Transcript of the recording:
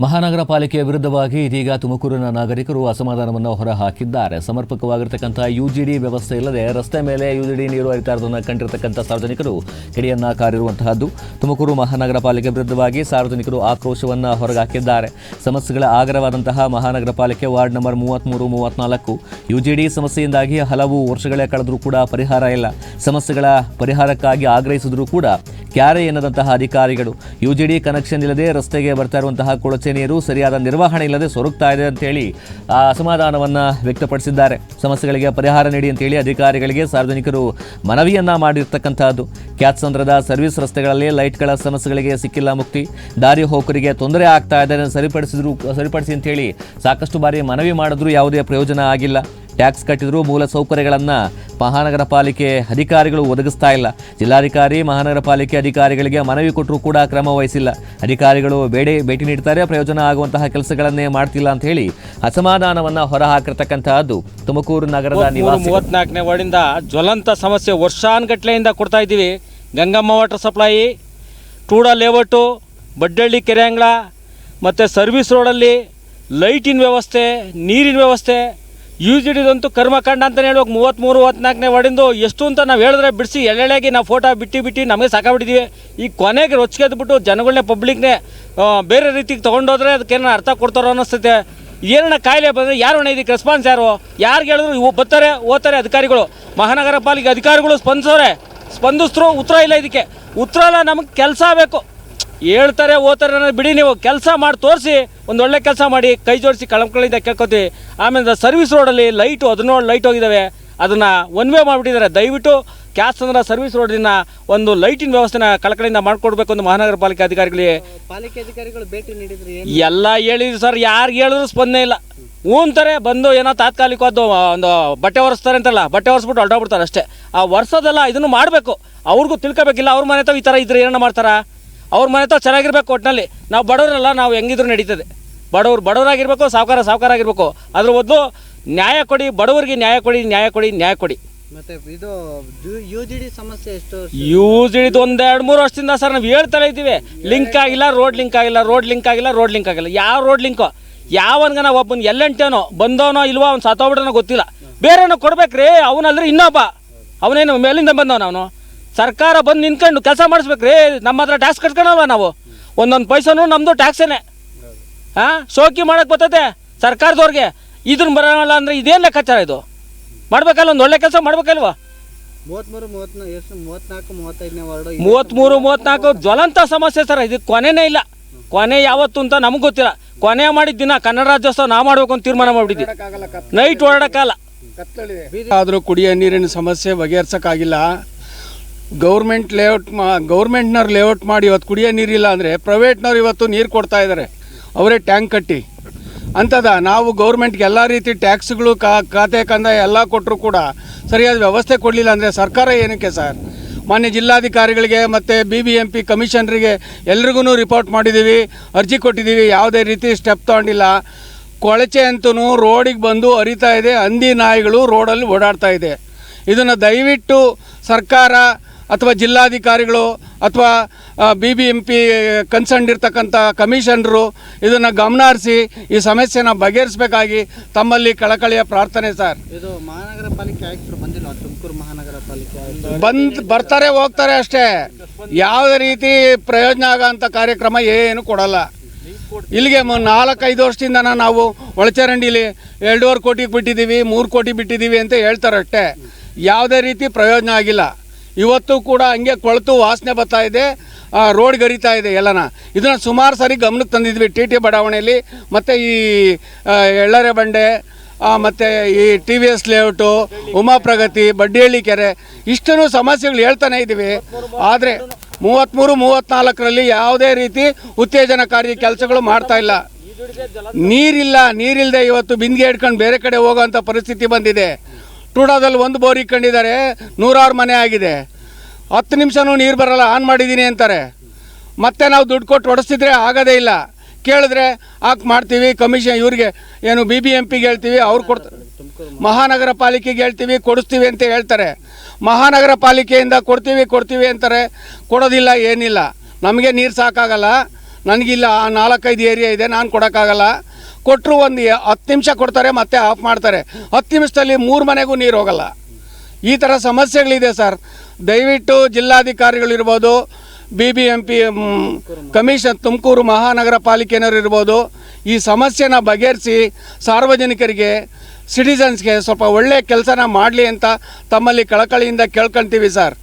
ಮಹಾನಗರ ಪಾಲಿಕೆಯ ವಿರುದ್ಧವಾಗಿ ಇದೀಗ ತುಮಕೂರಿನ ನಾಗರಿಕರು ಅಸಮಾಧಾನವನ್ನು ಹೊರಹಾಕಿದ್ದಾರೆ. ಸಮರ್ಪಕವಾಗಿರತಕ್ಕಂಥ ಯುಜಿಡಿ ವ್ಯವಸ್ಥೆ ಇಲ್ಲದೆ ರಸ್ತೆ ಮೇಲೆ ಯುಜಿಡಿ ನೀರು ಹರಿತಾ ಇರೋದನ್ನು ಕಂಡಿರತಕ್ಕಂಥ ಸಾರ್ವಜನಿಕರು ಕಿಡಿಯನ್ನ ಕಾರಿರುವಂತಹದ್ದು. ತುಮಕೂರು ಮಹಾನಗರ ಪಾಲಿಕೆ ವಿರುದ್ಧವಾಗಿ ಸಾರ್ವಜನಿಕರು ಆಕ್ರೋಶವನ್ನು ಹೊರಹಾಕಿದ್ದಾರೆ. ಸಮಸ್ಯೆಗಳ ಆಗರವಾದಂತಹ ಮಹಾನಗರ ಪಾಲಿಕೆ ವಾರ್ಡ್ ನಂಬರ್ 33, 34 ಯುಜಿಡಿ ಸಮಸ್ಯೆಯಿಂದಾಗಿ ಹಲವು ವರ್ಷಗಳೇ ಕಳೆದರೂ ಕೂಡ ಪರಿಹಾರ ಇಲ್ಲ. ಸಮಸ್ಯೆಗಳ ಪರಿಹಾರಕ್ಕಾಗಿ ಆಗ್ರಹಿಸಿದರೂ ಕೂಡ ಕ್ಯಾರೆ ಎನ್ನದಂತಹ ಅಧಿಕಾರಿಗಳು ಯುಜಿಡಿ ಕನೆಕ್ಷನ್ ಇಲ್ಲದೆ ರಸ್ತೆಗೆ ಬರ್ತಾ ಇರುವಂತಹ ಕೊಳಚೆ ನೀರು ಸರಿಯಾದ ನಿರ್ವಹಣೆ ಇಲ್ಲದೆ ಸೊರಗ್ತಾ ಇದೆ ಅಂತೇಳಿ ಅಸಮಾಧಾನವನ್ನು ವ್ಯಕ್ತಪಡಿಸಿದ್ದಾರೆ. ಸಮಸ್ಯೆಗಳಿಗೆ ಪರಿಹಾರ ನೀಡಿ ಅಂತೇಳಿ ಅಧಿಕಾರಿಗಳಿಗೆ ಸಾರ್ವಜನಿಕರು ಮನವಿಯನ್ನ ಮಾಡಿರ್ತಕ್ಕಂಥದ್ದು. ಕ್ಯಾತ್ಸಂದ್ರದ ಸರ್ವಿಸ್ ರಸ್ತೆಗಳಲ್ಲಿ ಲೈಟ್ಗಳ ಸಮಸ್ಯೆಗಳಿಗೆ ಸಿಕ್ಕಿಲ್ಲ ಮುಕ್ತಿ. ದಾರಿ ಹೋಕರಿಗೆ ತೊಂದರೆ ಆಗ್ತಾ ಇದೆ, ಸರಿಪಡಿಸಿ ಅಂತೇಳಿ ಸಾಕಷ್ಟು ಬಾರಿ ಮನವಿ ಮಾಡಿದ್ರೂ ಯಾವುದೇ ಪ್ರಯೋಜನ ಆಗಿಲ್ಲ. ಟ್ಯಾಕ್ಸ್ ಕಟ್ಟಿದ್ರು ಮೂಲ ಸೌಕರ್ಯಗಳನ್ನು ಮಹಾನಗರ ಪಾಲಿಕೆ ಅಧಿಕಾರಿಗಳು ಒದಗಿಸ್ತಾ ಇಲ್ಲ. ಜಿಲ್ಲಾಧಿಕಾರಿ ಮಹಾನಗರ ಪಾಲಿಕೆ ಅಧಿಕಾರಿಗಳಿಗೆ ಮನವಿ ಕೊಟ್ಟರೂ ಕೂಡ ಕ್ರಮ ವಹಿಸಿಲ್ಲ. ಅಧಿಕಾರಿಗಳು ಭೇಟಿ ನೀಡ್ತಾರೆ, ಪ್ರಯೋಜನ ಆಗುವಂತಹ ಕೆಲಸಗಳನ್ನೇ ಮಾಡ್ತಿಲ್ಲ ಅಂತ ಹೇಳಿ ಅಸಮಾಧಾನವನ್ನು ಹೊರಹಾಕಿರ್ತಕ್ಕಂತಹದ್ದು ತುಮಕೂರು ನಗರದ ನಿವಾಸಿ. 34ನೇ ವಾರ್ಡಿಂದ ಜ್ವಲಂತ ಸಮಸ್ಯೆ ವರ್ಷಾನುಗಟ್ಲೆಯಿಂದ ಕೊಡ್ತಾ ಇದ್ದೀವಿ. Gangamma water supply, TUDA layout, Baddalli ಕೆರೆ ಅಂಗಳ ಮತ್ತು ಸರ್ವಿಸ್ ರೋಡಲ್ಲಿ ಲೈಟಿನ ವ್ಯವಸ್ಥೆ, ನೀರಿನ ವ್ಯವಸ್ಥೆ, ಯುಜಿಡಿದಂತೂ ಕರ್ಮಕಾಂಡ ಅಂತಲೇ ಹೇಳುವಾಗ 33, 34ನೇ ವಾರ್ಡಿಂದು ಎಷ್ಟು ಅಂತ ನಾವು ಹೇಳಿದ್ರೆ ಬಿಡಿಸಿ ಎಳೆಯಾಗಿ ನಾವು ಫೋಟೋ ಬಿಟ್ಟು ನಮಗೆ ಸಾಕಾಗ್ಬಿಟ್ಟಿದ್ದೀವಿ. ಈ ಕೊನೆಗೆ ರೊಚ್ಚಿಗೆದ್ಬಿಟ್ಟು ಜನಗಳನ್ನೇ ಪಬ್ಲಿಕ್ನೇ ಬೇರೆ ರೀತಿಗೆ ತೊಗೊಂಡೋದ್ರೆ ಅದಕ್ಕೇನೋ ಅರ್ಥ ಕೊಡ್ತಾರೋ ಅನ್ನಿಸ್ತೈತೆ. ಏನನ್ನ ಕಾಯಿಲೆ ಬಂದರೆ ಯಾರು ಹೊಣೆ, ಇದಕ್ಕೆ ರೆಸ್ಪಾನ್ಸ್ ಯಾರು? ಯಾರಿಗೆ ಹೇಳಿದ್ರು ಇವು ಬರ್ತಾರೆ ಓದ್ತಾರೆ ಅಧಿಕಾರಿಗಳು. ಮಹಾನಗರ ಪಾಲಿಕೆ ಅಧಿಕಾರಿಗಳು ಸ್ಪಂದಿಸಿದ್ರು, ಉತ್ತರ ಇಲ್ಲ. ಇದಕ್ಕೆ ಉತ್ತರ ಇಲ್ಲ, ನಮಗೆ ಕೆಲಸ ಬೇಕು. ಹೇಳ್ತಾರೆ ಓದ್ತಾರೆ ಅನ್ನೋದು ಬಿಡಿ, ನೀವು ಕೆಲಸ ಮಾಡಿ ತೋರಿಸಿ, ಒಂದು ಒಳ್ಳೆ ಕೆಲಸ ಮಾಡಿ ಕೈ ಜೋಡಿಸಿ ಕಳಂಕಳಿಂದ ಕೇಳ್ಕೊತೀವಿ. ಆಮೇಲೆ ಸರ್ವಿಸ್ ರೋಡಲ್ಲಿ ಲೈಟು 17 ಲೈಟ್ ಹೋಗಿದ್ದಾವೆ, ಅದನ್ನು ಒನ್ ವೇ ಮಾಡಿಬಿಟ್ಟಿದ್ದಾರೆ. ದಯವಿಟ್ಟು ಕ್ಯಾತ್ಸಂದ್ರ ಸರ್ವಿಸ್ ರೋಡಿನ ಒಂದು ಲೈಟಿನ ವ್ಯವಸ್ಥೆನ ಕಳಕಳಿಂದ ಮಾಡಿಕೊಡ್ಬೇಕು ಅಂತ ಮಹಾನಗರ ಪಾಲಿಕೆ ಅಧಿಕಾರಿಗಳಿಗೆ ಭೇಟಿ ನೀಡಿದ್ರು. ಎಲ್ಲ ಹೇಳಿದ್ರು ಸರ್, ಯಾರಿಗೆ ಹೇಳಿದ್ರು ಸ್ಪಂದನೆ ಇಲ್ಲ. ಅಂತಾರೆ ಬಂದು ಏನೋ ತಾತ್ಕಾಲಿಕವಾದ ಒಂದು ಬಟ್ಟೆ ಒರೆಸ್ತಾರೆ ಅಂತಲ್ಲ, ಬಟ್ಟೆ ಒರೆಸ್ಬಿಟ್ಟು ಹೊರಟೋಗ್ಬಿಡ್ತಾರೆ ಅಷ್ಟೇ. ಆ ಒರೆಸೋದಲ್ಲ, ಇದನ್ನು ಮಾಡಬೇಕು. ಅವ್ರಿಗೂ ತಿಳ್ಕೊಬೇಕಿಲ್ಲ. ಅವ್ರ ಮನೆ ತಾವು ಈ ಥರ ಇದ್ರೆ ಏನೋ ಮಾಡ್ತಾರ? ಅವ್ರ ಮನೆ ತಾವು ಚೆನ್ನಾಗಿರ್ಬೇಕು. ಒಟ್ಟಿನಲ್ಲಿ ನಾವು ಬಡವರಲ್ಲ, ನಾವು ಹೆಂಗಿದ್ರು ನಡೀತದೆ. ಬಡವರಾಗಿರ್ಬೇಕು, ಸಾವುಕಾರ ಆಗಿರ್ಬೇಕು. ಅದ್ರ ಮೊದಲು ನ್ಯಾಯ ಕೊಡಿ, ಬಡವರಿಗೆ ನ್ಯಾಯ ಕೊಡಿ. ಮತ್ತೆ ಇದು ಯುಜಿಡಿ ಸಮಸ್ಯೆ ಎಷ್ಟು? ಯುಜಿಡಿದು 1-2-3 ವರ್ಷದಿಂದ ಸರ್ ನಾವು ಹೇಳ್ತಾನೆ ಇದ್ದೀವಿ. ಲಿಂಕ್ ಆಗಿಲ್ಲ, ರೋಡ್ ಲಿಂಕ್ ಆಗಿಲ್ಲ. ಯಾವ ರೋಡ್ ಲಿಂಕು? ಯಾವನ್ಗನ ಒಬ್ಬನ ಎಲ್ಲೆಂಟೇನೋ ಬಂದವನೋ ಇಲ್ವೋ, ಅವ್ನು ಸತ್ತೋಗ್ಬಿಟ್ರನೋ ಗೊತ್ತಿಲ್ಲ. ಬೇರೆನೋ ಕೊಡ್ಬೇಕ್ರಿ. ಅವನಲ್ರಿ ಇನ್ನೊಬ್ಬ, ಅವನೇನು ಮೇಲಿಂದ ಬಂದವನು. ಅವನು ಸರ್ಕಾರ ಬಂದು ನಿಂತ್ಕೊಂಡು ಕೆಲಸ ಮಾಡಿಸ್ಬೇಕ್ರಿ. ನಮ್ಮ ಹತ್ರ ಟ್ಯಾಕ್ಸ್ ಕಟ್ಕೊಳಲ್ವ ನಾವು? ಒಂದೊಂದು ಪೈಸನೂ ನಮ್ಮದು ಟ್ಯಾಕ್ಸೇನೆ. ಶೋಕಿ ಮಾಡೋಕ್ಕೆ ಬರ್ತೈತೆ ಸರ್ಕಾರದವ್ರಿಗೆ. ಇದನ್ನ ಬರೋಲ್ಲ ಅಂದರೆ ಇದೇನು ಲೆಕ್ಕಾಚಾರ? ಇದು ಮಾಡ್ಬೇಕಲ್ಲ, ಒಂದು ಒಳ್ಳೆ ಕೆಲಸ ಮಾಡ್ಬೇಕಲ್ವ? 33-35ನೇ ವಾರ್ಡು 33-34 ಜ್ವಲಂತ ಸಮಸ್ಯೆ ಸರ್. ಇದಕ್ಕೆ ಕೊನೆನೇ ಇಲ್ಲ. ಕೊನೆ ಯಾವತ್ತು ಅಂತ ನಮಗೆ ಗೊತ್ತಿಲ್ಲ. ಕೊನೆ ಮಾಡಿದ ದಿನ ಕನ್ನಡ ರಾಜ್ಯೋತ್ಸವ ನಾವು ಮಾಡಬೇಕು ಅಂತ ತೀರ್ಮಾನ ಮಾಡಿಬಿಟ್ಟಿದ್ವಿ. ನೈಟ್ ಓಡಾಡೋಕ್ಕಲ್ಲ. ಆದರೂ ಕುಡಿಯೋ ನೀರಿನ ಸಮಸ್ಯೆ ಬಗೆಹರಿಸೋಕ್ಕಾಗಿಲ್ಲ. ಗೌರ್ಮೆಂಟ್ನವ್ರು ಲೇಔಟ್ ಮಾಡಿ ಇವತ್ತು ಕುಡಿಯೋ ನೀರಿಲ್ಲ ಅಂದರೆ ಪ್ರೈವೇಟ್ನವ್ರು ಇವತ್ತು ನೀರು ಕೊಡ್ತಾ ಇದ್ದಾರೆ, ಅವರೇ ಟ್ಯಾಂಕ್ ಕಟ್ಟಿ ಅಂಥದ. ನಾವು ಗೌರ್ಮೆಂಟ್ಗೆ ಎಲ್ಲ ರೀತಿ ಟ್ಯಾಕ್ಸ್ಗಳು ಖಾತೆ ಕಂದಾಯ ಎಲ್ಲ ಕೊಟ್ಟರು ಕೂಡ ಸರಿಯಾದ ವ್ಯವಸ್ಥೆ ಕೊಡಲಿಲ್ಲ ಅಂದರೆ ಸರ್ಕಾರ ಏನಕ್ಕೆ ಸರ್? ಮಾನ್ಯ ಜಿಲ್ಲಾಧಿಕಾರಿಗಳಿಗೆ ಮತ್ತು BBMP ಕಮಿಷನರಿಗೆ ಎಲ್ರಿಗೂ ರಿಪೋರ್ಟ್ ಮಾಡಿದ್ದೀವಿ, ಅರ್ಜಿ ಕೊಟ್ಟಿದ್ದೀವಿ. ಯಾವುದೇ ರೀತಿ ಸ್ಟೆಪ್ ತೊಗೊಂಡಿಲ್ಲ. ಕೊಳಚೆ ಅಂತೂ ರೋಡಿಗೆ ಬಂದು ಹರಿತಾ ಇದೆ, ಹಂದಿ ನಾಯಿಗಳು ರೋಡಲ್ಲಿ ಓಡಾಡ್ತಾ ಇದೆ. ಇದನ್ನು ದಯವಿಟ್ಟು ಸರ್ಕಾರ ಅಥವಾ ಜಿಲ್ಲಾಧಿಕಾರಿಗಳು ಅಥವಾ BBMP ಕನ್ಸರ್ನ್ ಇರ್ತಕ್ಕಂಥ ಕಮಿಷನರು ಇದನ್ನು ಗಮನ ಹರಿಸಿ ಈ ಸಮಸ್ಯೆನ ಬಗೆಹರಿಸಬೇಕಾಗಿ ತಮ್ಮಲ್ಲಿ ಕಳಕಳಿಯ ಪ್ರಾರ್ಥನೆ ಸರ್. ಇದು ಮಹಾನಗರ ಪಾಲಿಕೆ ಆಯುಕ್ತರು ಬಂದಿಲ್ಲ, ತುಮಕೂರು ಮಹಾನಗರ ಪಾಲಿಕೆ ಬರ್ತಾರೆ ಹೋಗ್ತಾರೆ ಅಷ್ಟೇ. ಯಾವುದೇ ರೀತಿ ಪ್ರಯೋಜನ ಆಗೋಂಥ ಕಾರ್ಯಕ್ರಮ ಏನು ಕೊಡಲ್ಲ. ಇಲ್ಲಿಗೆ 4-5 ವರ್ಷದಿಂದ ನಾವು ಒಳಚರಂಡಿಲಿ 2.5 ಕೋಟಿಗೆ ಬಿಟ್ಟಿದ್ದೀವಿ, 3 ಕೋಟಿ ಬಿಟ್ಟಿದ್ದೀವಿ ಅಂತ ಹೇಳ್ತಾರೆ ಅಷ್ಟೇ. ಯಾವುದೇ ರೀತಿ ಪ್ರಯೋಜನ ಆಗಿಲ್ಲ. ಇವತ್ತು ಕೂಡ ಹಂಗೆ ಕೊಳೆತು ವಾಸನೆ ಬರ್ತಾ ಇದೆ, ರೋಡ್ಗೆ ಹರಿತಾ ಇದೆ ಎಲ್ಲನ. ಇದನ್ನು ಸುಮಾರು ಸಾರಿ ಗಮನಕ್ಕೆ ತಂದಿದ್ವಿ. TT ಬಡಾವಣೆಯಲ್ಲಿ ಮತ್ತು ಈ ಎಳ್ಳರೆ ಬಂಡೆ ಮತ್ತು ಈ TVS ಲೇಔಟು, ಉಮಾ ಪ್ರಗತಿ, ಬಡ್ಡಿಹಳ್ಳಿ ಕೆರೆ ಇಷ್ಟನ್ನು ಸಮಸ್ಯೆಗಳು ಹೇಳ್ತಾನೆ ಇದ್ದೀವಿ. ಆದರೆ 33-34ರಲ್ಲಿ ಯಾವುದೇ ರೀತಿ ಉತ್ತೇಜನಕಾರಿ ಕೆಲಸಗಳು ಮಾಡ್ತಾ ಇಲ್ಲ. ನೀರಿಲ್ಲದೆ ಇವತ್ತು ಬಿಂದಿಗೆ ಹಿಡ್ಕೊಂಡು ಬೇರೆ ಕಡೆ ಹೋಗೋವಂಥ ಪರಿಸ್ಥಿತಿ ಬಂದಿದೆ. ಟೂಡಾದಲ್ಲಿ ಒಂದು ಬೋರ್ ಇಟ್ಕೊಂಡಿದ್ದಾರೆ, 100 ಮನೆ ಆಗಿದೆ. 10 ನಿಮಿಷನೂ ನೀರು ಬರಲ್ಲ, ಆನ್ ಮಾಡಿದ್ದೀನಿ ಅಂತಾರೆ. ಮತ್ತೆ ನಾವು ದುಡ್ಡು ಕೊಟ್ಟು ಹೊಡೆಸಿದ್ರೆ ಆಗೋದೇ ಇಲ್ಲ. ಕೇಳಿದ್ರೆ ಮಾಡ್ತೀವಿ, ಕಮಿಷನ್ ಇವ್ರಿಗೆ ಏನು BBMPಗೆ ಹೇಳ್ತೀವಿ, ಅವ್ರು ಕೊಡ್ತಾರೆ. ಮಹಾನಗರ ಪಾಲಿಕೆಗೆ ಹೇಳ್ತೀವಿ, ಕೊಡಿಸ್ತೀವಿ ಅಂತ ಹೇಳ್ತಾರೆ. ಮಹಾನಗರ ಪಾಲಿಕೆಯಿಂದ ಕೊಡ್ತೀವಿ ಅಂತಾರೆ, ಕೊಡೋದಿಲ್ಲ, ಏನಿಲ್ಲ. ನಮಗೆ ನೀರು ಸಾಕಾಗಲ್ಲ. ನನಗಿಲ್ಲ 4-5 ಏರಿಯಾ ಇದೆ, ನಾನು ಕೊಡೋಕ್ಕಾಗಲ್ಲ. ಕೊಟ್ಟರು ಒಂದು 10 ನಿಮಿಷ ಕೊಡ್ತಾರೆ, ಮತ್ತೆ ಆಫ್ ಮಾಡ್ತಾರೆ. 10 ನಿಮಿಷದಲ್ಲಿ 3 ಮನೆಗೂ ನೀರು ಹೋಗಲ್ಲ. ಈ ಥರ ಸಮಸ್ಯೆಗಳಿದೆ ಸರ್. ದಯವಿಟ್ಟು ಜಿಲ್ಲಾಧಿಕಾರಿಗಳಿರ್ಬೋದು, BBMP ಕಮಿಷನ್, ತುಮಕೂರು ಮಹಾನಗರ ಪಾಲಿಕೆನವರು ಇರ್ಬೋದು, ಈ ಸಮಸ್ಯೆನ ಬಗೆಹರಿಸಿ ಸಾರ್ವಜನಿಕರಿಗೆ, ಸಿಟಿಸನ್ಸ್ಗೆ ಸ್ವಲ್ಪ ಒಳ್ಳೆಯ ಕೆಲಸನ ಮಾಡಲಿ ಅಂತ ತಮ್ಮಲ್ಲಿ ಕಳಕಳಿಯಿಂದ ಕೇಳ್ಕೊಳ್ತೀವಿ ಸರ್.